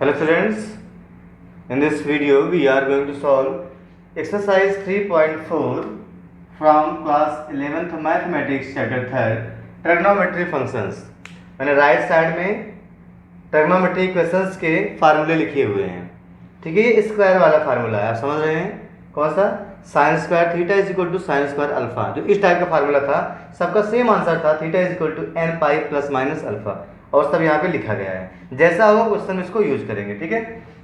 Hello students, in this video we are going to solve exercise 3.4 from class 11th mathematics chapter 3rd trigonometry functions। मैंने right side में trigonometry equations के फार्मूले लिखे हुए हैं। ठीक है, ये स्क्वायर वाला फार्मूला है, आप समझ रहे हैं कौन सा? Sine square theta is equal to sine square alpha, जो इस टाइप का फार्मूला था। सबका सेम आंसर था, theta is equal to n pi plus minus alpha, और सब यहाँ पे लिखा गया है। जैसा होगा क्वेश्चन में इसको यूज करेंगे। ठीक है,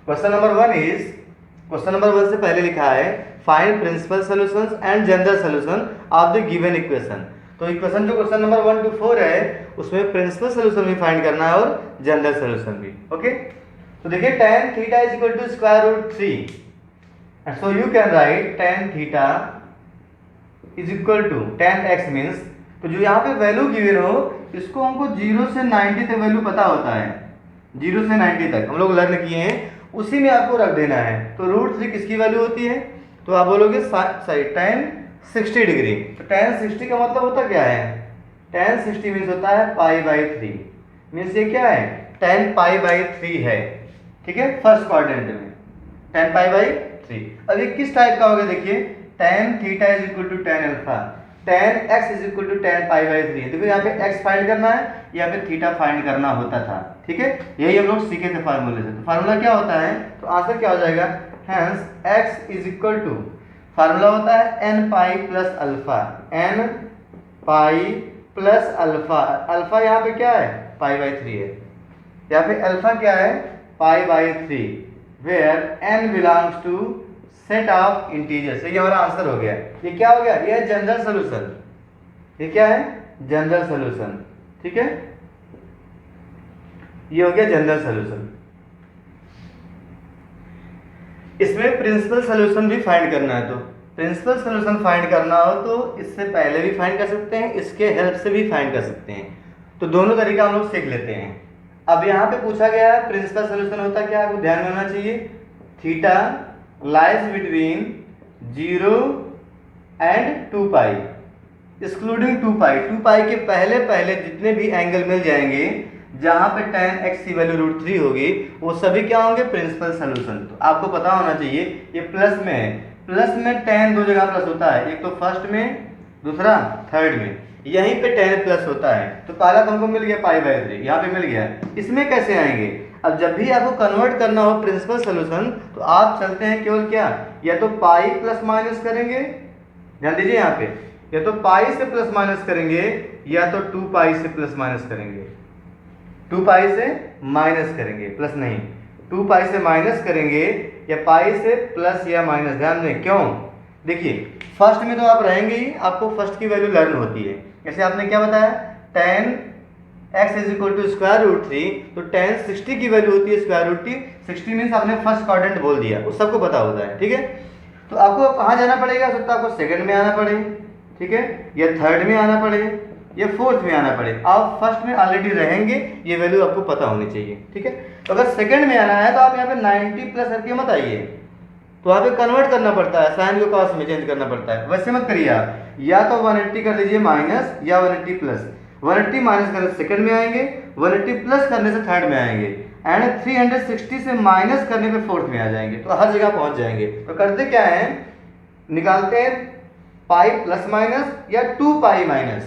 क्वेश्चन नंबर 1 से पहले लिखा है find principal solutions and general solution of the given equation. तो इक्वेशन जो क्वेश्चन नंबर 1 to 4 है उसमें प्रिंसिपल सॉल्यूशन भी फाइंड करना है और जनरल सॉल्यूशन भी। ओके, तो देखिए tan theta is equal to square root 3, so you can write tan theta is equal to tan x means, तो जो यहाँ पे वैल्यू गिवन हो इसको हमको 0 से 90 तक वैल्यू पता होता है। 0 से 90 तक हम लोग लर्न किए हैं, उसी में आपको रख देना है। तो रूट 3 किसकी वैल्यू होती है? तो आप बोलोगे सही tan 60 डिग्री। तो tan 60 का मतलब होता क्या है? tan 60 मीन्स होता है पाई बाई 3, मीन्स ये क्या है? tan पाई बाई 3 है। ठीक है, फर्स्ट क्वाड्रेंट में tan पाई बाई 3। अब ये किस टाइप का होगा? देखिए tan theta is equal to tan alpha, tan x is equal to tan pi by 3। देखो यहाँ पे x फाइंड करना है, यहाँ पे थीटा फाइंड करना होता था। ठीक है, यही हम लोग सीखे थे फार्मूले से। तो फार्मूला क्या होता है? तो आंसर क्या हो जाएगा? Hence x is equal to, formula होता है n pi plus alpha, n pi plus alpha. Alpha यहाँ पे क्या है? पाई बाई 3 है। यहाँ पे अल्फा क्या है? Pi by 3, where n belongs to set of integers. ये हमारा आंसर हो गया। ये क्या हो गया? ये है जनरल सॉल्यूशन। ये क्या है? General solution. ठीक है, ये हो गया जनरल सॉल्यूशन। इसमें प्रिंसिपल सॉल्यूशन भी फाइंड करना है। तो प्रिंसिपल सॉल्यूशन फाइंड करना हो तो इससे पहले भी फाइंड कर सकते हैं, इसके हेल्प से भी फाइंड कर सकते हैं। तो दोनों तरीका हम लोग सीख लेते हैं। अब यहाँ पे पूछा गया है प्रिंसिपल सॉल्यूशन होता क्या है, आपको ध्यान में होना चाहिए। Theta lies between 0 and 2 pi, excluding 2 pi. 2 पाई के पहले पहले जितने भी एंगल मिल जाएंगे जहां पे tan x की वैल्यू रूट 3 होगी, वो सभी क्या होंगे? Principal solution. तो आपको पता होना चाहिए ये प्लस में है। प्लस में tan दो जगह प्लस होता है, एक तो फर्स्ट में, दूसरा थर्ड में। यहीं पे tan प्लस होता है। तो पहला तो हमको मिल गया पाई बाई 3, यहाँ पे मिल गया। इसमें कैसे आएंगे? अब जब भी आपको कन्वर्ट करना हो प्रिंसिपल सॉल्यूशन तो आप चलते हैं केवल क्या, या तो पाई प्लस माइनस करेंगे, ध्यान दीजिए यहाँ पे, या तो पाई से प्लस माइनस करेंगे, या तो 2 पाई से प्लस माइनस करेंगे। 2 पाई से माइनस करेंगे, प्लस नहीं। 2 पाई से माइनस करेंगे या पाई से प्लस या माइनस। ध्यान दें क्यों? देखिए फर्स्ट में तो आप रहेंगे ही, आपको फर्स्ट की वैल्यू लर्न होती है। जैसे आपने क्या बताया? tan x is equal to square root 3, तो tan 60 की वैल्यू होती है स्क्वायर रूट 3। 60 मीन्स आपने फर्स्ट क्वाड्रेंट बोल दिया, वो सबको पता होता है। ठीक है, तो आपको कहाँ जाना पड़ेगा? सकता आपको सेकंड में आना पड़े, ठीक है, या थर्ड में आना पड़े, या फोर्थ में आना पड़े। आप फर्स्ट में ऑलरेडी रहेंगे, ये वैल्यू आपको पता होनी चाहिए। ठीक है, तो अगर सेकंड में आना है तो आप यहाँ पे 90 प्लस करके मत आइए, तो वहाँ पे कन्वर्ट करना पड़ता है, साइन को कॉस में चेंज करना पड़ता है। वैसे मत करिए आप, या तो 180 कर लीजिए माइनस, या 180 प्लस। 180 माइनस करने से सेकंड में आएंगे, 180 प्लस करने से थर्ड में आएंगे, एंड 360 से माइनस करने पे फोर्थ में आ जाएंगे। तो हर जगह पहुंच जाएंगे। तो करते क्या है? निकालते हैं पाई प्लस माइनस या 2 pi minus,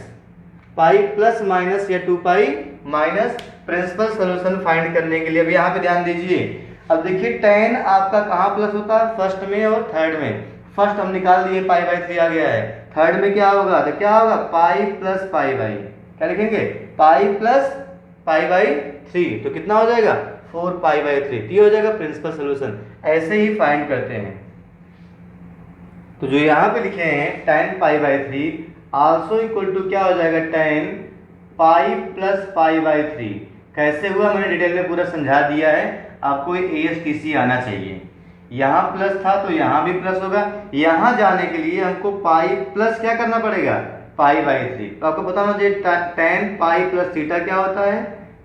pi plus minus या 2 pi minus, principal solution find करने के लिए। अब यहाँ पे ध्यान दीजिए। अब देखिए tan आपका कहाँ प्लस होता है? फर्स्ट में और थर्ड में। फर्स्ट हम निकाल दिए, पाई बाई 3 आ गया है। थर्ड में क्या होगा? तो क्या होगा? पाई प्लस पाई बाई, क्या लिखेंगे? पाई प्लस पाई बाई 3, तो कितना हो जाएगा? 4 पाई बाई 3। ये हो जाएगा प्रिंसिपल सॉल्यूशन। ऐसे ही फाइंड करते हैं। तो जो यहाँ पे लिखे हैं tan pi by 3 also equal to क्या हो जाएगा? tan pi plus pi by 3। कैसे हुआ मैंने डिटेल में पूरा समझा दिया है, आपको ASTC आना चाहिए। यहाँ प्लस था तो यहाँ भी प्लस होगा। यहाँ जाने के लिए हमको पाई प्लस क्या करना पड़ेगा? पाई बाई 3। तो आपको पता होना चाहिए tan पाई प्लस थीटा क्या होता है?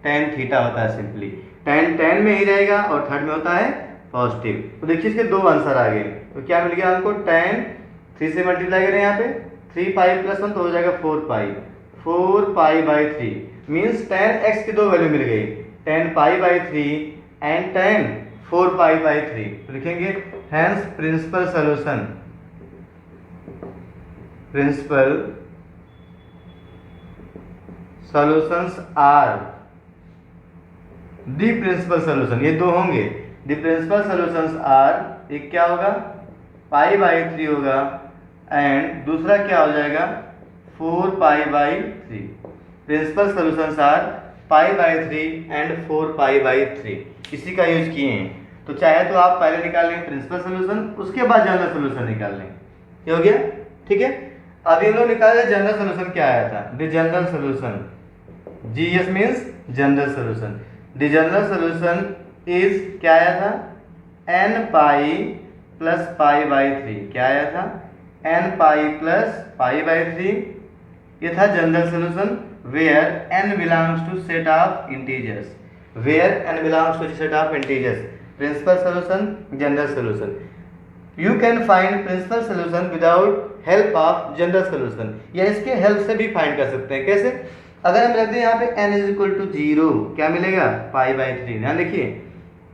tan थीटा होता है सिंपली। tan में ही रहेगा और थर्ड में होता है पॉजिटिव। तो देखिए इसके दो आंसर आ गए। तो क्या मिल गया हमको? tan 3 से मल्टीप्लाई करें यहाँ पे, 3 पाई प्लस 1 तो हो जाएगा 4 pi by 3 means tan x की दो वैल्यू मिल गई। tan pi by 3 and time 4 pi by 3, तो लिखेंगे hence principal solution are the principal solution, ये दो होंगे, दी प्रिंसिपल सॉल्यूशंस आर, एक क्या होगा पाई बाई 3 होगा एंड दूसरा क्या हो जाएगा 4 pi by 3। Principal solutions are pi by 3 and 4 pi by 3, इसी का यूज किए हैं। तो चाहे तो आप पहले निकाल लें प्रिंसिपल सॉल्यूशन, उसके बाद जनरल सॉल्यूशन निकाल लें, ये हो गया ठीक है। अभी हम लोग निकाले जनरल सॉल्यूशन क्या आया था, the general solution, GS means general solution. The general solution is क्या आया था n pi plus pi by 3, क्या आया था n pi plus pi by 3, ये था general solution where n belongs to set of integers, where n belongs to set of integers, principal solution general solution. You can find principal solution without help of general solution, या इसके help से भी find कर सकते हैं। कैसे, अगर हम रख दें यहाँ पे n इज इक्वल टू 0, क्या मिलेगा पाई बाई 3, यहाँ देखिए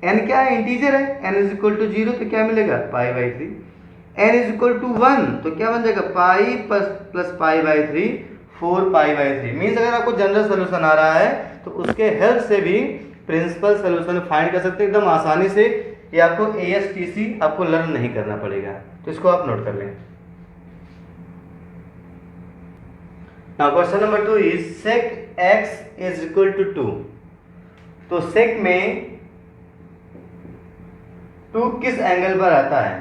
n क्या है इंटीजर है, n इज इक्वल टू 0 तो क्या मिलेगा pi by 3, n is equal to 1 तो क्या बन जाएगा pi plus pi by 3, 4 pi by 3। Means अगर आपको जनरल सॉल्यूशन आ रहा है तो उसके हेल्प से भी प्रिंसिपल सॉल्यूशन फाइंड कर सकते हैं एकदम आसानी से। ये आपको ASTC आपको लर्न नहीं करना पड़ेगा, तो इसको आप नोट कर लें। Now question number 2 is sec x is equal to 2। तो sec में 2 किस एंगल पर आता है,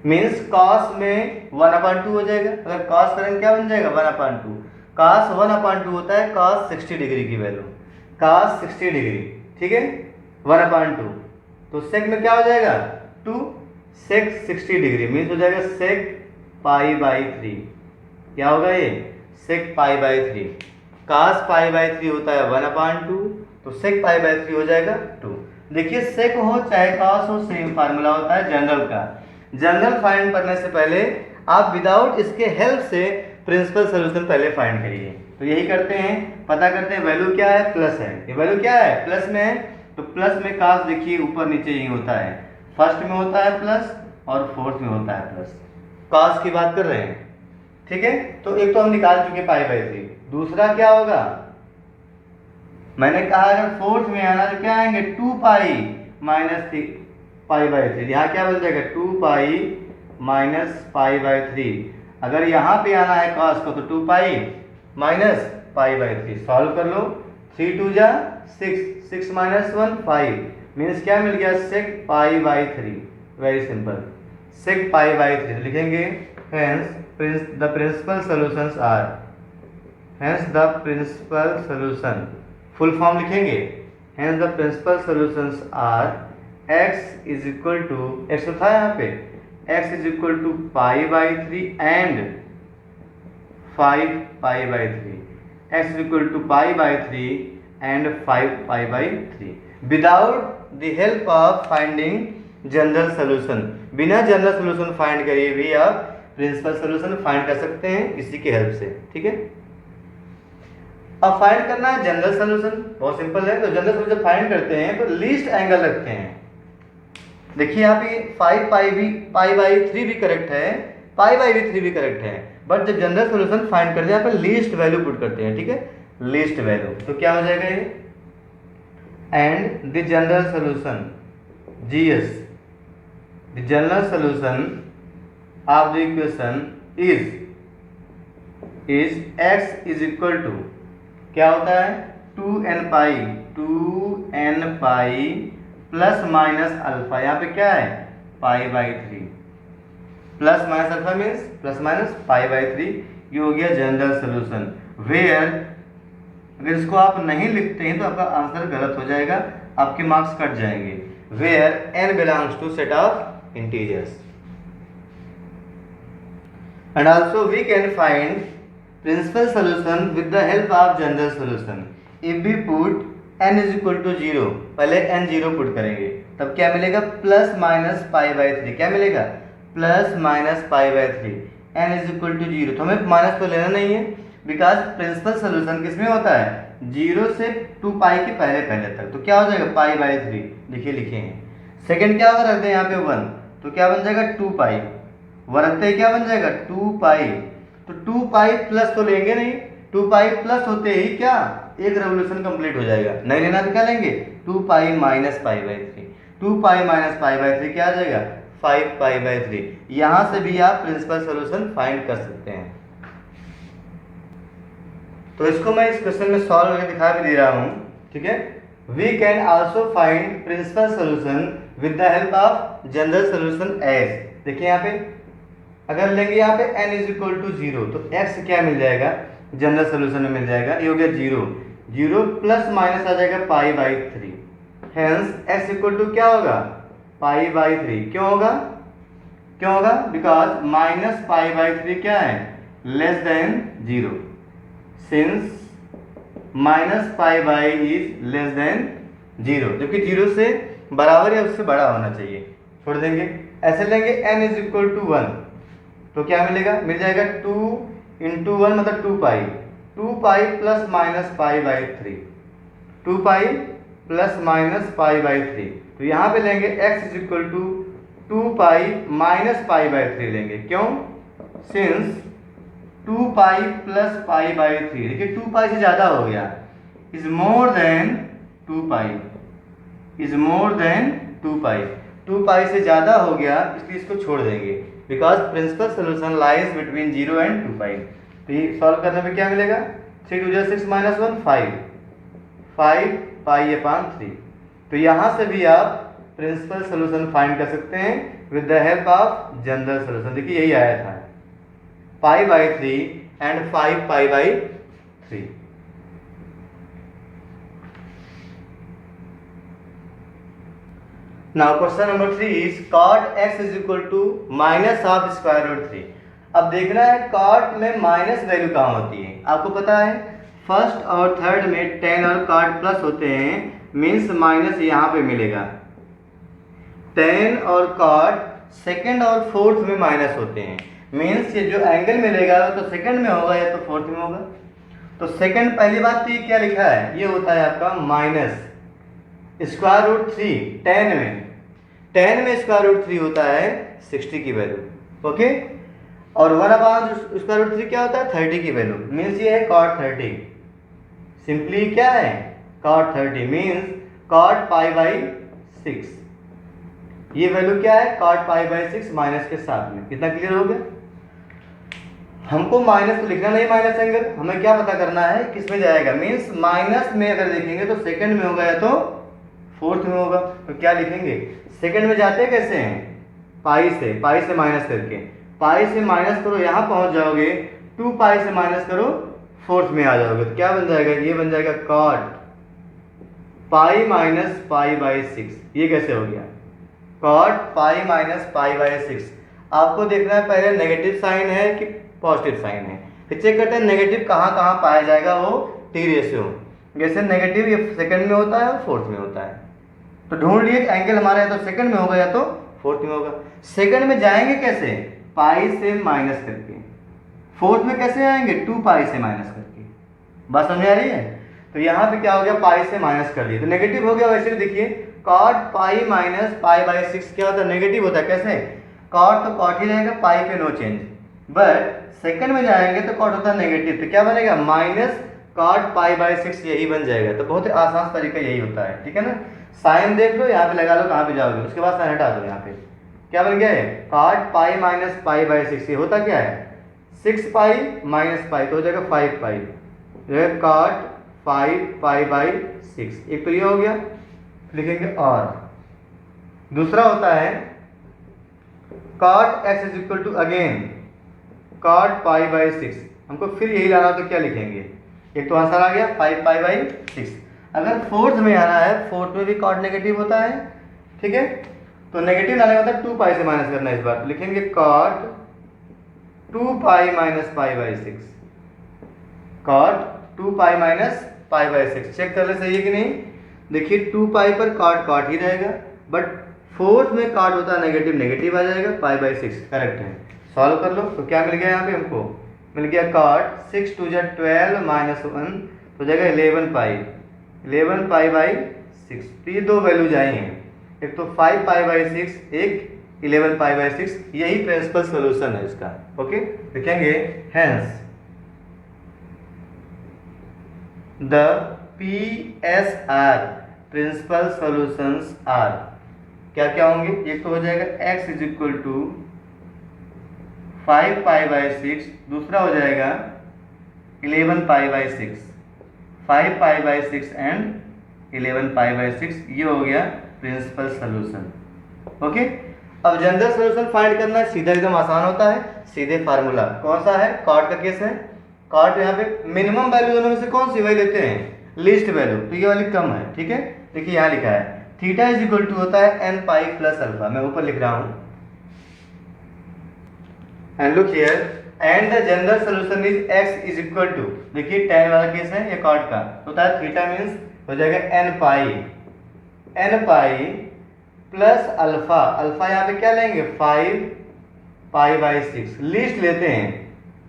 मीन्स cos में 1/2 हो जाएगा, अगर cos करेंगे क्या बन जाएगा 1/2, cos 1/2 होता है cos 60 डिग्री की वैल्यू, cos 60 डिग्री ठीक है 1/2, तो sec में क्या हो जाएगा 2 sec 60 डिग्री मीन्स हो जाएगा sec पाई बाई 3, क्या होगा ये sec pi by 3, cos pi by 3 होता है 1/2, तो sec पाई बाई 3 हो जाएगा 2। देखिए sec हो चाहे cos हो सेम फार्मूला होता है जनरल का। जनरल फाइंड करने से पहले आप विदाउट इसके हेल्प से प्रिंसिपल सॉल्यूशन पहले फाइंड करिए। तो यही करते हैं, पता करते हैं वैल्यू क्या है प्लस है, ये वैल्यू क्या है प्लस में है, तो प्लस में cos देखिए ऊपर नीचे ही होता है, फर्स्ट में होता है प्लस और फोर्थ में होता है प्लस, cos की बात कर रहे हैं ठीक है। तो एक तो हम निकाल चुके पाई बाई 3, दूसरा क्या होगा मैंने कहा अगर फोर्थ में आना तो क्या आएंगे 2 पाई माइनस पाई बाई 3, यहाँ क्या बन जाएगा 2 पाई माइनस पाई बाई 3। अगर यहाँ पे आना है cos को तो 2 pi minus pi by 3, solve कर लो, 3 2 जा 6, 6 माइनस 1 5, मीन्स क्या मिल गया sec pi by 3, very simple sec pi by 3 लिखेंगे। Hence the principal solutions are, hence the principal solution full form लिखेंगे, hence the principal solutions are x is equal to, x तो था यहाँ पे, x is equal to pi by 3 and 5 pi by 3, x is equal to pi by 3 and 5 pi by 3 without the help of finding general solution. बिना general solution find करिए भी आप principal solution find कर सकते हैं इसी के help से, ठीक है। अब फाइंड करना है जनरल सॉल्यूशन, बहुत सिंपल है। तो जनरल सॉल्यूशन फाइंड करते हैं तो लीस्ट एंगल रखते हैं। देखिए यहाँ पे 5 पाई बाई 3 भी करेक्ट है, पाई बाई भी 3 भी करेक्ट है, बट जब जनरल सॉल्यूशन फाइंड करते हैं यहाँ पे लीस्ट वैल्यू पुट करते हैं, ठीक है, लीस्ट वैल्यू। तो क्या हो जाएगा ये, and the general solution GS, the general solution of the equation is x is equal to क्या होता है 2n pi plus minus alpha, यहाँ पे क्या है pi by 3, plus minus alpha means plus minus pi by 3, ये हो गया जनरल सॉल्यूशन। वेयर अगर इसको आप नहीं लिखते हैं तो आपका आंसर गलत हो जाएगा, आपके मार्क्स कट जाएंगे। Where n belongs to set of integers and also we can find principal solution with the help of general solution if we put n is equal to 0, पहले n 0 पुट करेंगे तब क्या मिलेगा plus minus pi by 3, क्या मिलेगा plus minus pi by 3, n is equal to 0, तो हमें minus तो लेना नहीं है, बिकॉज प्रिंसिपल सोल्यूशन किसमें होता है, 0 से 2 पाई के पहले पहले तक। तो क्या हो जाएगा, पाई बाई 3 लिखे लिखे हैं। सेकंड क्या होगा, रखते हैं यहाँ पे 1, तो क्या बन जाएगा 2 पाई, वह रखते हैं क्या बन जाएगा 2 पाई। तो 2 पाई प्लस तो लेंगे नहीं, 2 पाई प्लस होते ही क्या एक रेवोल्यूशन कंप्लीट हो जाएगा, नहीं लेना तो क्या लेंगे 2 pi minus pi by 3। 2 pi minus pi by 3 क्या आ जाएगा 5 पाई बाई 3। यहां से भी आप प्रिंसिपल सोल्यूशन फाइंड कर सकते हैं। तो इसको मैं इस क्वेश्चन में सॉल्व करके दिखा भी दे रहा हूं, ठीक है। We can also find principal solution with the help of general solution as. देखिए यहाँ पे अगर लेंगे यहाँ पे n इज इक्वल टू 0 तो x क्या मिल जाएगा, जनरल सोल्यूशन में मिल जाएगा, ये हो गया 0, 0 प्लस माइनस आ जाएगा pi by 3। Hence x equal to क्या होगा पाई बाई 3। क्यों होगा, क्यों होगा, बिकॉज माइनस पाई बाई 3 क्या है less than 0, since minus pi by is less than 0, जबकि 0 से बराबर या उससे बड़ा होना चाहिए। छोड़ देंगे, ऐसे लेंगे n इज इक्वल टू 1 तो क्या मिलेगा, मिल जाएगा 2 इंटू 1 मतलब 2 pi, 2 pi plus minus pi by 3, 2 pi plus minus pi by 3। तो यहाँ पे लेंगे x is equal to 2 pi minus pi by 3 लेंगे। क्यों, since 2 pi plus pi by 3, देखिए 2 पाई से ज़्यादा हो गया, is more than 2 pi, is more than 2 pi, 2 pi से ज़्यादा हो गया इसलिए इसको छोड़ देंगे, because principal solution lies between 0 and 2 pi. तो ये सॉल्व करने में क्या मिलेगा, 3 2 6 माइनस 1 5, 5 पाई अपॉन 3। तो यहाँ से भी आप प्रिंसिपल सोल्यूशन फाइंड कर सकते हैं with the help of general solution. देखिए यही आया था पाई by 3 and 5 pi by 3। Now question number 3 is cot x is equal to minus of square root 3। अब देखना है cot में माइनस वैल्यू कहाँ होती है। आपको पता है फर्स्ट और थर्ड में 10 और cot प्लस होते हैं, मीन्स माइनस यहाँ पे मिलेगा। 10 और cot सेकंड और फोर्थ में माइनस होते हैं, मीन्स ये जो एंगल मिलेगा तो सेकंड में होगा या तो फोर्थ में होगा। तो सेकंड पहली बात तो ये क्या लिखा है, ये होता है आपका माइनस स्क्वायर रूट 3। 10 में स्क्वायर रूट 3 होता है 60 की वैल्यू, ओके। और 1 अपॉन स्क्वायर रूट 3 क्या होता है 30 की वैल्यू, मीन्स ये है cot 30। सिंपली क्या है cot 30 means cot pi by 6। ये वैल्यू क्या है cot पाई बाई 6 माइनस के साथ में। कितना क्लियर हो गया, हमको माइनस तो लिखना नहीं, माइनस एंगल हमें क्या पता करना है किस में जाएगा, मीन्स माइनस में अगर देखेंगे तो सेकंड में होगा या तो फोर्थ में होगा। तो क्या लिखेंगे, सेकंड में जाते कैसे हैं पाई से माइनस करके, पाई से माइनस करो यहाँ पहुंच जाओगे, 2 पाई से माइनस करो फोर्थ में आ जाओगे। तो क्या बन जाएगा, ये बन जाएगा cot pi minus pi by 6। ये कैसे हो गया cot pi minus pi by 6। आपको देखना है पहले नेगेटिव साइन है कि पॉजिटिव साइन है, फिर चेक करते हैं नेगेटिव कहाँ कहाँ पाया जाएगा, वो टी रेशियो। जैसे नेगेटिव ये सेकंड में होता है और फोर्थ में होता है। तो ढूंढ लिए एंगल हमारा या तो सेकंड में होगा या तो फोर्थ में होगा। सेकंड में जाएंगे कैसे, पाई से माइनस करके। फोर्थ में कैसे आएंगे, 2 पाई से माइनस करके। बात समझ आ रही है। तो यहाँ पे क्या हो गया, पाई से माइनस कर लिए तो नेगेटिव हो गया। वैसे भी देखिए cot pi minus pi by 6 क्या होता है, नेगेटिव होता है। कैसे, cot तो cot ही रहेगा, पाई पे नो चेंज, बट सेकंड में जाएंगे तो cot होता है नेगेटिव, तो क्या बनेगा माइनस cot पाई बाई 6, यही बन जाएगा। तो बहुत ही आसान तरीका यही होता है, ठीक है ना। साइन देख लो, यहाँ पे लगा लो कहाँ पे जाओगे, उसके बाद साइन हटा दो। यहाँ पे क्या बन गया है cot pi minus pi by 6। ये होता क्या है 6 पाई माइनस पाई, तो हो जाएगा 5 पाई, जो है cot 5 पाई बाई 6। एक तो ये हो गया, लिखेंगे। और दूसरा होता है cot x is equal to again cot pi by 6। हमको फिर यही लाना, तो क्या लिखेंगे, एक तो आंसर आ गया 5 पाई बाई 6। अगर फोर्थ में आना है, फोर्थ में भी cot नेगेटिव होता है, ठीक है। तो नेगेटिव लाने का मतलब 2 पाई से माइनस करना है। इस बार तो लिखेंगे cot 2 pi minus pi by 6, cot 2 pi minus pi by 6। Check कर ले सही है कि नहीं। देखिए 2 पाई पर cot ही रहेगा, बट फोर्थ में cot होता है नेगेटिव, नेगेटिव आ जाएगा, पाई बाई 6 करेक्ट है। सॉल्व कर लो, तो क्या मिल गया यहाँ पे हमको मिल गया कॉट 6 2 जा 12 माइनस 1 तो जाएगा 11 पाई 11 पाई बाई 6। तो ये दो वैल्यूज आई हैं, एक तो 5 पाई बाई 6, एक 11 पाई बाई 6। यही प्रिंसिपल सोल्यूशन है इसका। ओके, लिखेंगे hence the PSR principal solutions are क्या क्या होंगे। एक तो हो जाएगा x is equal to 5 pi by 6, दूसरा हो जाएगा 11 pi by 6, 5 pi by 6 and 11 pi by 6। ये हो गया प्रिंसिपल सॉल्यूशन। ओके, अब जनरल सॉल्यूशन फाइंड करना सीधा एकदम आसान होता है, सीधे फार्मूला कौन सा है, कॉट का केस है। कॉट यहाँ पे मिनिमम वैल्यू दोनों में से कौन सी वैल्यू लेते हैं, लीस्ट वैल्यू, तो ये वाली कम है। ठीक है, देखिए यहाँ लिखा है थीटा इज इक्वल टू होता है n पाई प्लस अल्फा, मैं ऊपर लिख रहा हूँ and look here and the general solution is x is equal to, देखिए tan वाला केस है ये कॉट का, तो होता है थीटा मीन्स हो जाएगा n pi plus alpha, alpha यहाँ पे क्या लेंगे 5 पाई बाई 6, लीस्ट लेते हैं,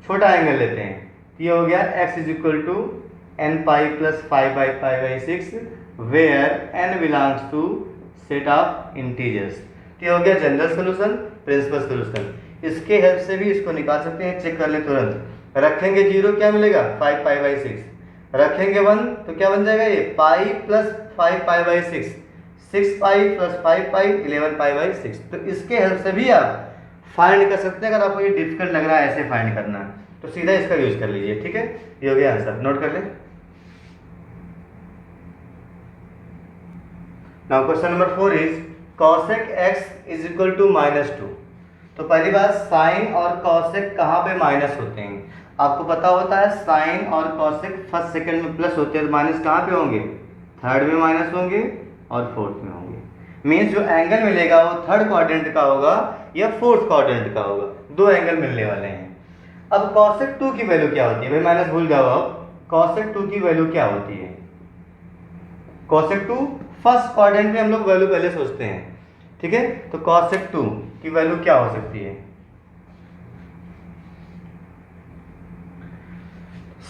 छोटा एंगल लेते हैं, ये हो गया x is equal to n pi plus 5 by pi by 6 where n belongs to set of integers. ये हो गया जनरल सॉल्यूशन, प्रिंसिपल सॉल्यूशन। इसके हेल्प से भी इसको निकाल सकते हैं, चेक कर ले तुरंत। रखेंगे 0 क्या मिलेगा 5 पाई बाई 6, रखेंगे 1 तो क्या बन जाएगा ये पाई plus 5 pi by 6, 6 pi plus 5 pi 11 pi by 6। तो इसके हेल्प से भी आप फाइंड कर सकते हैं। अगर आपको ये डिफिकल्ट लग रहा है ऐसे फाइंड करना तो सीधा इसका यूज कर लीजिए। ठीक है, ये हो गया आंसर, नोट कर ले। Now question number 4 is cosec x is equal to -2। तो पहली बात साइन और cosec कहाँ पे माइनस होते हैं, आपको पता होता है साइन और cosec फर्स्ट सेकंड में प्लस होते हैं, तो माइनस कहाँ पे होंगे, थर्ड में माइनस होंगे और फोर्थ में होंगे। मीन्स जो एंगल मिलेगा वो थर्ड क्वाड्रेंट का होगा या फोर्थ क्वाड्रेंट का होगा, दो एंगल मिलने वाले हैं। अब cosec 2 की वैल्यू क्या होती है, भाई माइनस भूल जाओ। अब cosec 2 की वैल्यू क्या होती है, cosec 2 फर्स्ट क्वाड्रेंट में हम लोग वैल्यू पहले सोचते हैं। ठीक है, तो cosec 2 की वैल्यू क्या हो सकती है,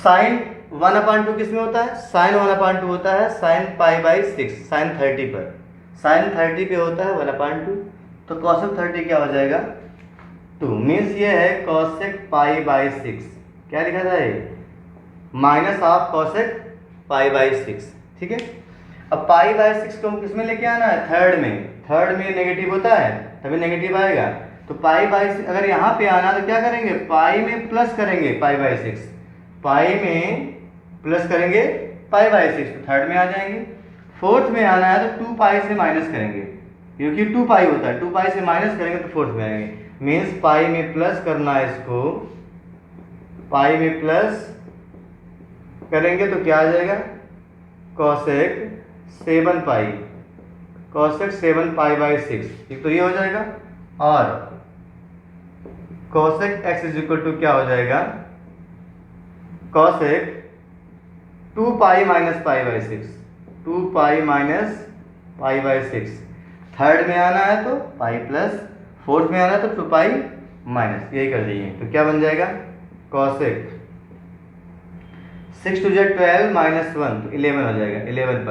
साइन 1/2 किस में होता है, साइन 1/2 होता है साइन पाई बाई 6, साइन 30 पर, साइन 30 पे होता है 1/2, तो cosec 30 क्या हो जाएगा 2। मीन्स ये है cosec पाई बाई 6, क्या लिखा था ये minus of cosec pi by 6। ठीक है, अब पाई बाई 6 को किसमें लेके आना है, थर्ड में, थर्ड में नेगेटिव होता है तभी नेगेटिव आएगा। तो पाई बाई 6 अगर यहाँ पे आना तो क्या करेंगे, पाई में प्लस करेंगे पाई बाई 6, पाई में प्लस करेंगे पाई बाई 6 तो थर्ड में आ जाएंगे। फोर्थ में आना है तो 2 पाई से माइनस करेंगे, क्योंकि 2 पाई होता है, 2 पाई से माइनस करेंगे तो फोर्थ में आएंगे। मीन्स पाई में प्लस करना है इसको, पाई में प्लस करेंगे तो क्या आ जाएगा cosec 7 pi, cosec 7 pi by 6, एक तो ये हो जाएगा, और cosec x is equal to क्या हो जाएगा cosec 2 pi minus pi by 6, 2 pi minus pi by 6। Third में आना है तो पाई प्लस, फोर्थ में आना है तो 2 पाई माइनस, यही कर दीजिए। तो क्या बन जाएगा cosec 6 2 जा 12 माइनस 1 तो 11 हो जाएगा, 11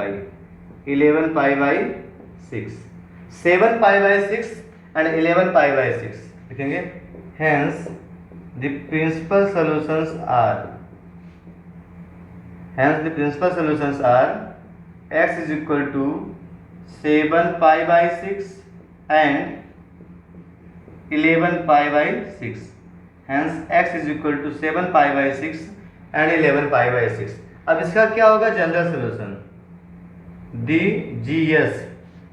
pi by 6, 7 pi by 6 and 11 pi by 6 लिखेंगे। Hence the principal solutions are, hence the principal solutions are x is equal to 7 pi by 6 and 11 pi by 6। Hence x is equal to 7 pi by 6 and 11 pi by 6। अब इसका क्या होगा general solution, DGS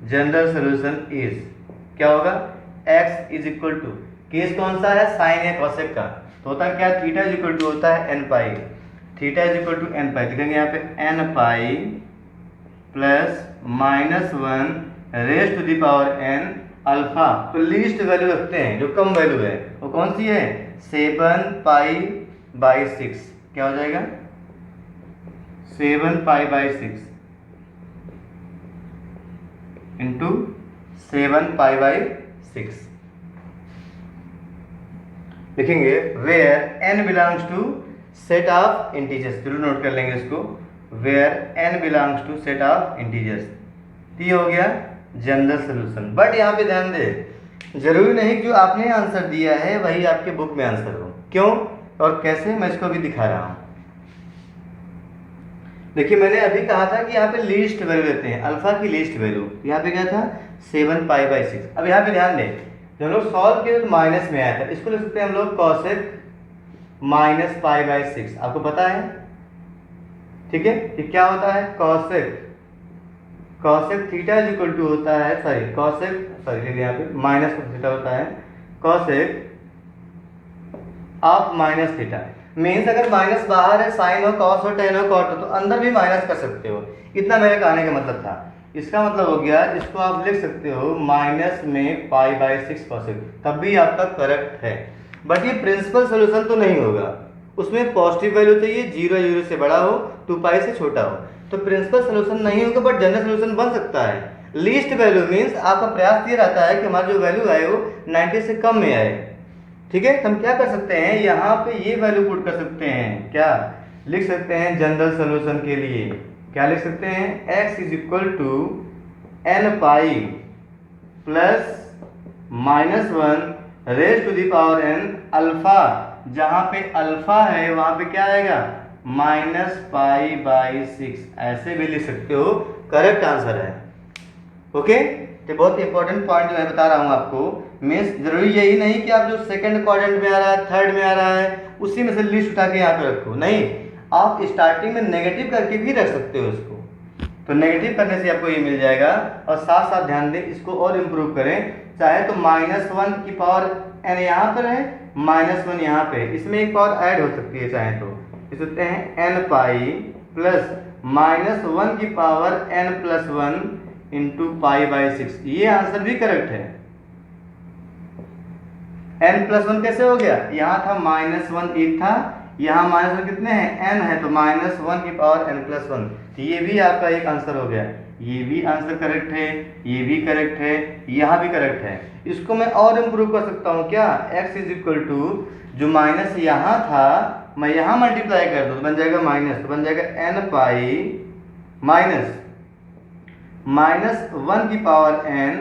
general solution is क्या होगा x is equal to, case कौन सा है sign या cosec का, तो होता है क्या थीटा इज इक्वल टू होता है n pi, theta is equal to n pi, लिखेंगे यहाँ पे n pi plus -1 raise to the power n alpha. तो लीस्ट वैल्यू रखते हैं, जो कम वैल्यू है वो कौन सी है 7 पाई बाई 6, क्या हो जाएगा 7 pi by 6 into 7 pi by 6। लिखेंगे where n belongs to set of integers, जरूर नोट कर लेंगे इसको, where n belongs to set of integers. ये हो गया जनरल सोल्यूशन। बट यहाँ पे ध्यान दे, जरूरी नहीं कि जो आपने आंसर दिया है वही आपके बुक में आंसर हो। क्यों और कैसे, मैं इसको भी दिखा रहा हूँ। देखिए मैंने अभी कहा था कि यहाँ पे लीस्ट वैल्यू लेते हैं, अल्फा की लीस्ट वैल्यू, यहाँ पे क्या था 7π/6। अब यहाँ पे ध्यान दें, जब हम लोग सॉल्व किए तो माइनस में आया था, इसको लिख सकते हैं हम लोग कॉसेक -π/6। आपको पता है, ठीक है, कि क्या होता है cosec theta is equal to होता है, सॉरी यहाँ पे माइनस थीटा होता है cosec of minus theta. Means अगर माइनस बाहर है, साइन हो, कॉस हो, टेन हो, कॉट हो, तो अंदर भी माइनस कर सकते हो। इतना मेरे कहने का मतलब था। इसका मतलब हो गया, इसको आप लिख सकते हो माइनस में π/6 कॉसेक, तब भी आपका करेक्ट है। बट ये प्रिंसिपल सोल्यूशन तो नहीं होगा, उसमें पॉजिटिव वैल्यू चाहिए, 0 से बड़ा हो, 2π से छोटा हो, तो प्रिंसिपल सोल्यूशन नहीं होगा, बट जनरल सोल्यूशन बन सकता है। लीस्ट वैल्यू मीन्स आपका प्रयास ये रहता है कि हमारा जो वैल्यू आए वो 90 से कम में आए। ठीक है, हम क्या कर सकते हैं, यहाँ पे ये वैल्यू पुट कर सकते हैं, क्या लिख सकते हैं जनरल सोल्यूशन के लिए, क्या लिख सकते हैं, x is equal to n π plus -1 raise to the power n alpha. जहाँ पे अल्फा है वहाँ पे क्या आएगा -π/6, ऐसे भी लिख सकते हो, करेक्ट आंसर है। ओके, तो बहुत इंपॉर्टेंट पॉइंट मैं बता रहा हूँ आपको। मीन्स जरूरी यही नहीं कि आप जो सेकंड क्वाड्रेंट में आ रहा है, थर्ड में आ रहा है, उसी में से लिस्ट उठा के यहाँ पे रखो, नहीं, आप स्टार्टिंग में नेगेटिव करके भी रख सकते हो इसको। तो नेगेटिव करने से आपको ये मिल जाएगा। और साथ साथ ध्यान दें, इसको और इम्प्रूव करें, चाहे तो -1 की पावर n यहाँ पर है, -1 यहाँ पे, इसमें एक पावर ऐड हो सकती है, चाहे तो लिख सकते हैं n π प्लस -1 की पावर n+1 इंटू π/6। ये आंसर भी करेक्ट है। n+1 कैसे हो गया, यहाँ था -1 एक था, यहाँ -1 कितने हैं, n है, तो -1 की पावर n+1, तो ये भी आपका एक आंसर हो गया। ये भी आंसर करेक्ट है, ये भी करेक्ट है, यहाँ भी करेक्ट है। इसको मैं और इम्प्रूव कर सकता हूँ, क्या, x इज इक्वल टू जो माइनस यहाँ था मैं यहाँ मल्टीप्लाई कर दूँ तो बन जाएगा माइनस, तो बन जाएगा n π -1 की पावर n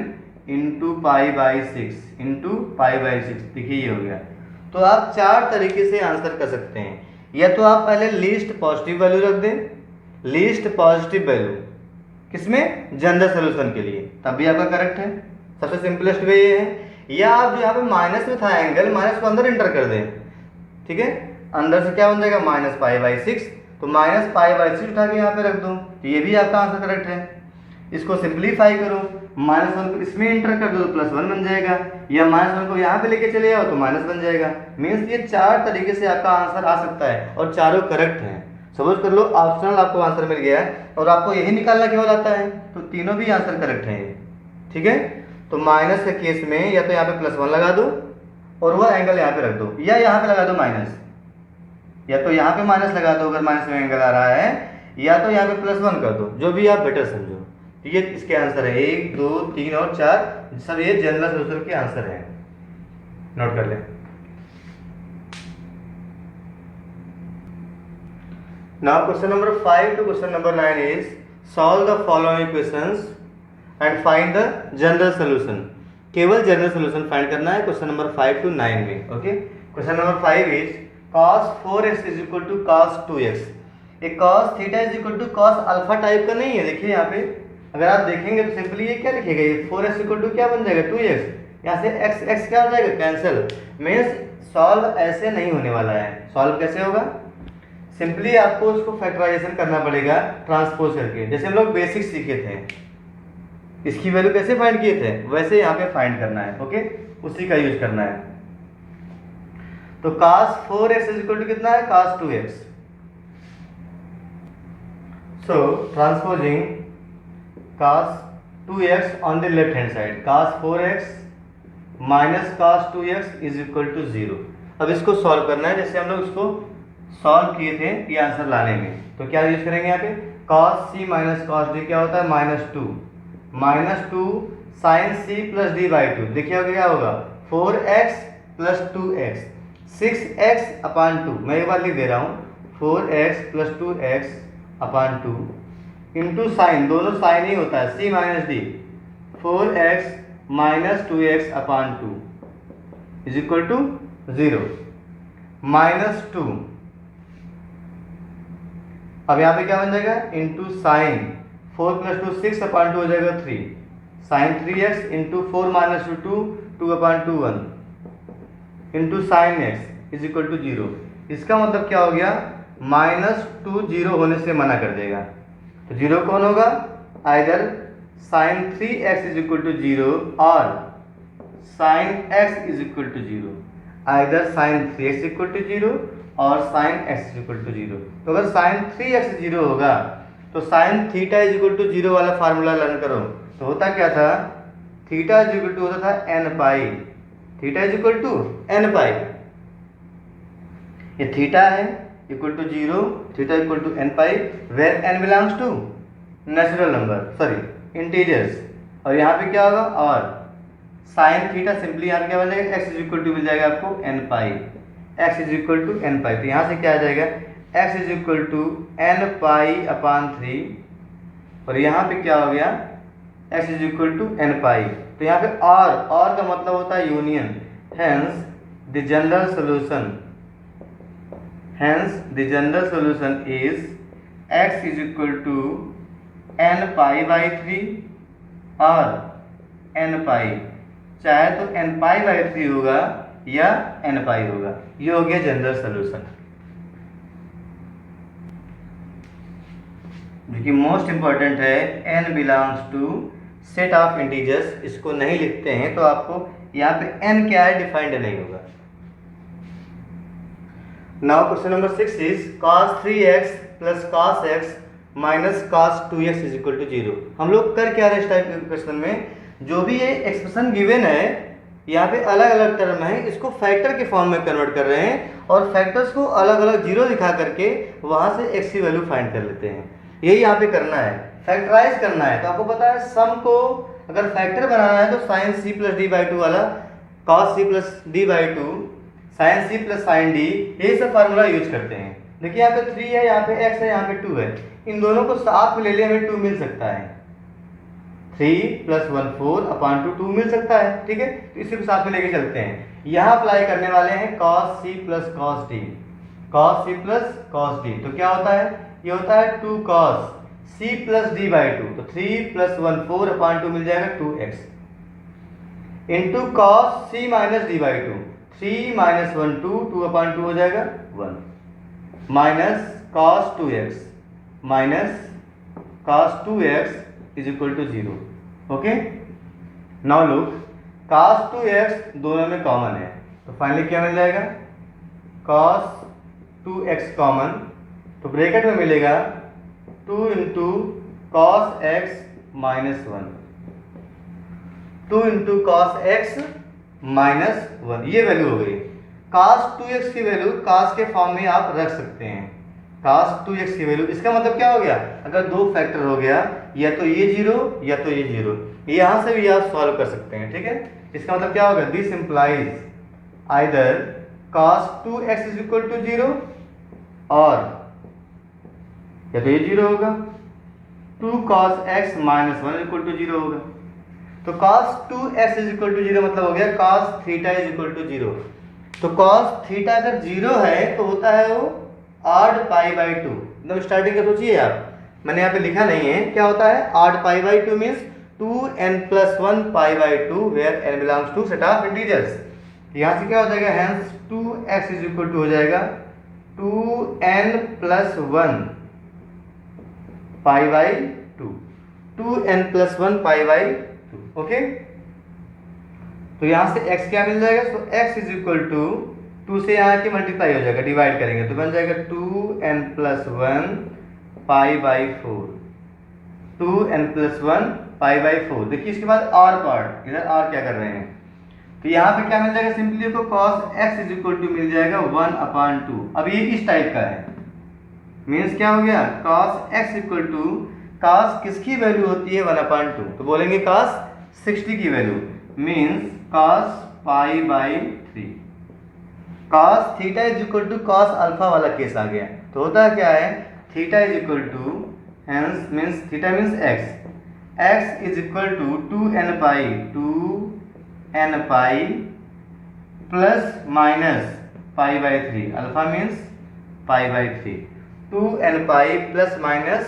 इंटू π/6 इंटू π/6। देखिए ये हो गया। तो आप चार तरीके से आंसर कर सकते हैं, या तो आप पहले लीस्ट पॉजिटिव वैल्यू रख दें, लीस्ट पॉजिटिव वैल्यू किसमें, जनरल सोल्यूशन के लिए, तब भी आपका करेक्ट है। सबसे सिंपलेस्ट वे ये है। या आप जो यहाँ पे माइनस में था एंगल, माइनस को अंदर इंटर कर दें, ठीक है, अंदर से क्या बन जाएगा -π/6, तो -π/6 उठा के यहाँ पे रख दो, तो ये भी आपका आंसर करेक्ट है। इसको सिंप्लीफाई करो, -1 को इसमें इंटर कर दो तो +1 बन जाएगा, या -1 को यहाँ पे लेके चले जाओ तो माइनस बन जाएगा। मीन्स ये चार तरीके से आपका आंसर आ सकता है और चारों करेक्ट हैं। सपोज कर लो ऑप्शनल आपको आंसर मिल गया है और आपको यही निकालना केवल आता है, तो तीनों भी आंसर करेक्ट हैं, ठीक है। तो माइनस के केस में या तो यहाँ पे +1 लगा दो और वह एंगल यहाँ पे रख दो, या यहाँ पे लगा दो माइनस, या तो यहाँ पे माइनस लगा दो अगर माइनस में एंगल आ रहा है, या तो यहाँ पे +1 कर दो, जो भी आप बेटर समझो। ये इसके आंसर है 1, 2, 3 और 4, सब ये जनरल सोल्यूशन के आंसर हैं, नोट कर लें। Now question number 5 to question number 9 is solve the following equations and find the general solution. केवल जनरल सोल्यूशन फाइंड करना है क्वेश्चन नंबर 5 to 9 में। Okay, question number 5 is cos 4x is equal to cos 2x। एक cos theta is equal to cos alpha type का नहीं है। देखिए यहाँ पे अगर आप देखेंगे तो सिंपली ये क्या लिखेगा, ये 4x इक्वल टू क्या बन जाएगा 2x, यहाँ से x क्या हो जाएगा कैंसिल। मीन्स सॉल्व ऐसे नहीं होने वाला है। सॉल्व कैसे होगा, सिंपली आपको उसको फैक्टराइजेशन करना पड़ेगा ट्रांसपोज करके, जैसे हम लोग बेसिक सीखे थे। इसकी वैल्यू कैसे फाइंड किए थे वैसे यहाँ पे फाइंड करना है। ओके, उसी का यूज करना है। तो cos 4x is equal to कितना है cos 2x। So transposing cos 2x on the left hand side, cos 4x minus cos 2x is equal to 0। अब इसको सॉल्व करना है, जैसे हम लोग इसको सॉल्व किए थे ये आंसर लाने में। तो क्या यूज करेंगे यहाँ पे, cos c minus cos d क्या होता है -2 sin c प्लस d/2। देखिए क्या होगा 4x प्लस 2x 6x/2, मैं एक बार लिख दे रहा हूँ, 4x + 2x/2 इंटू साइन, दोनों साइन ही होता है, c - d, 4x - 2x/2 = 0 -2। अब यहाँ पे क्या बन जाएगा, इंटू साइन 4 + 2 6/2 हो जाएगा 3, sine 3x into 4 - 2 2/2 1 into sine x = 0। इसका मतलब क्या हो गया, -2 0 होने से मना कर देगा, तो 0 कौन होगा, आइदर साइन 3x = 0 और sign x = 0, either sign 3x = 0 और साइन x = 0। तो अगर साइन 3x 0 होगा तो साइन थीटा = 0 वाला फार्मूला लर्न करो, तो होता क्या था, थीटा = होता था n pi, theta = n pi, ये थीटा है = 0, theta = n pi, where n belongs to natural number, sorry integers. और यहाँ पे क्या होगा, और साइन थीटा सिंपली यहाँ पे क्या बन जाएगा, x = मिल जाएगा आपको n पाई, x = n पाई, तो यहाँ से क्या आ जाएगा, x = n पाई/3, और यहाँ पे क्या हो गया, x = n पाई। तो यहाँ पे और का मतलब होता है union, hence the general solution is x = n पाई/3 और n पाई, चाहे तो n पाई/3 होगा या n पाई होगा, ये हो गया जनरल सोल्यूशन। जो कि मोस्ट इंपॉर्टेंट है, n belongs to set of integers, इसको नहीं लिखते हैं तो आपको यहाँ पे n क्या है डिफाइंड नहीं होगा। Now question number 6 is cos 3x + cos x - cos 2x = 0। हम लोग कर क्या रहे हैं इस टाइप के क्वेश्चन में, जो भी ये एक्सप्रेशन गिवन है यहाँ पे अलग अलग टर्म है, इसको फैक्टर के फॉर्म में कन्वर्ट कर रहे हैं और फैक्टर्स को अलग अलग जीरो दिखा करके वहाँ से x की वैल्यू फाइंड कर लेते हैं। यही यहाँ पे करना है, फैक्टराइज करना है। तो आपको पता है सम को अगर फैक्टर बनाना है तो साइन c + d/2 वाला cos c + d/2 sine c + sin d, यही सब फार्मूला यूज करते हैं। देखिए यहाँ पे 3 है, यहाँ पे x है, यहाँ पे 2 है, इन दोनों को साथ में ले लिया हमें 2 मिल सकता है, 3 + 1 4/2 2 मिल सकता है, ठीक है। तो इसी को साथ में लेके चलते हैं। यहाँ अप्लाई करने वाले हैं cos c + cos d, cos c + cos d, तो क्या होता है, ये होता है 2 cos c + d/2, तो 3 + 1 4/2 मिल जाएगा 2x into cos c - d/2, 3 - 1 2 2/2 हो जाएगा 1 minus cos 2x = 0। Okay, now look, cos 2x दोनों में कॉमन है, तो फाइनली क्या मिल जाएगा, cos 2x कॉमन, तो ब्रैकेट में मिलेगा 2 × cos x - 1, 2 × cos x - 1, ये वैल्यू हो गई। cos 2x की वैल्यू cos के फॉर्म में आप रख सकते हैं, cos 2x की वैल्यू, इसका मतलब क्या हो गया, अगर दो फैक्टर हो गया, या तो ये 0 या तो ये 0, यहाँ से भी आप सॉल्व कर सकते हैं, ठीक है। इसका मतलब क्या होगा, this implies either cos 2x = 0 और या तो ये 0 होगा, 2 cos x - 1 = 0 होगा। तो cos 2x = 0 मतलब हो गया cos थीटा = 0। तो cos थीटा अगर 0 है तो होता है वो ऑड π/2, मतलब स्टार्टिंग का सोचिए आप, मैंने यहाँ पे लिखा नहीं है, क्या होता है odd π/2 means 2n + 1 π/2 where n belongs to set of integers. यहाँ से क्या हो जाएगा, हेंस 2x = हो जाएगा 2n + 1 π/2, 2n + 1 π/2, ओके। तो यहाँ से x क्या मिल जाएगा, तो x = 2 से यहाँ के मल्टीप्लाई हो जाएगा, डिवाइड करेंगे तो बन जाएगा 2n + 1 π/4, 2n + 1 π/4। देखिए इसके बाद और पार्ट, इधर और क्या कर रहे हैं, तो यहाँ पे क्या मिल जाएगा, सिंपली को cos x = मिल जाएगा 1/2। अब ये इस टाइप का है, मीन्स क्या हो गया, cos x = cos किसकी वैल्यू होती है 1/2, तो बोलेंगे cos 60 की value, means cos π/3। cos theta is equal to cos alpha वाला केस आ गया। तो होता क्या है, theta is equal to hence means theta means x is equal to 2n pi plus minus pi by 3, alpha means pi by 3, 2n pi plus minus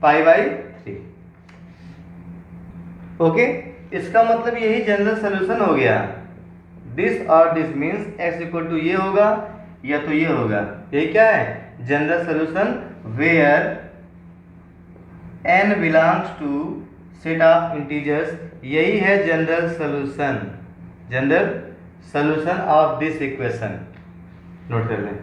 pi by 3। Okay, इसका मतलब यही जनरल सोल्यूशन हो गया। This और this means x equal to ये होगा या तो ये होगा। ये क्या है, general solution where n belongs to set of integers. यही है general solution of this equation. Note कर लें।